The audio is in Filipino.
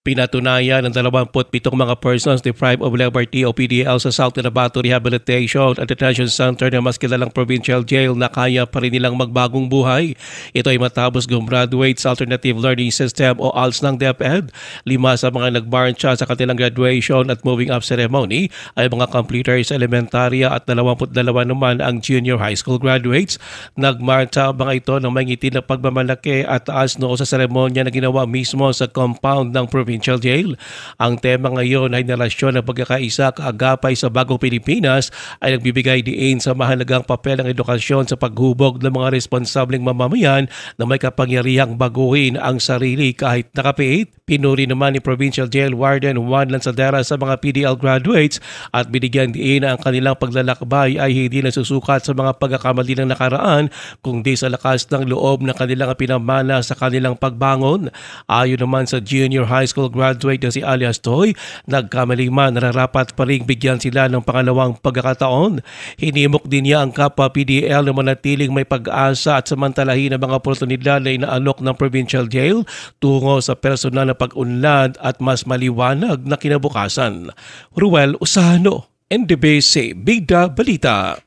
Pinatunayan ng 27 mga persons deprived of liberty o PDL sa South Cotabato Rehabilitation at Detention Center na mas kilalang provincial jail na kaya pa rin nilang magbagong buhay. Ito ay matapos gumraduate sa Alternative Learning System o ALS ng DepEd. 5 sa mga nagmarcha sa kanilang graduation at moving up ceremony ay mga completers sa elementarya at 22 naman ang junior high school graduates. Nagmarcha ang mga ito ng may ngiti na pagmamalaki at taas noo sa seremonya na ginawa mismo sa compound ng provincial jail. Ang tema ngayon ay relasyon ng pagkakaisa kaagapay sa bagong Pilipinas ay nagbibigay diin sa mahalagang papel ng edukasyon sa paghubog ng mga responsableng mamamayan na may kapangyarihang baguhin ang sarili kahit nakapiit. Pinuri naman ni Provincial Jail Warden Juan Lanzadera sa mga PDL graduates at binigyan diin na ang kanilang paglalakbay ay hindi nasusukat sa mga pagkakamali ng nakaraan kundi sa lakas ng loob na kanilang pinamana sa kanilang pagbangon. Ayon naman sa junior high school graduate na si Alias Toy, nagkamali man nararapat pa rin bigyan sila ng pangalawang pagkakataon. Hinimok din niya ang kapwa PDL na manatiling may pag-asa at samantalahin ang mga oportunidad na inaalok ng provincial jail tungo sa personal na pag-unlad at mas maliwanag na kinabukasan. Ruel Usano, NDBC Bida Balita.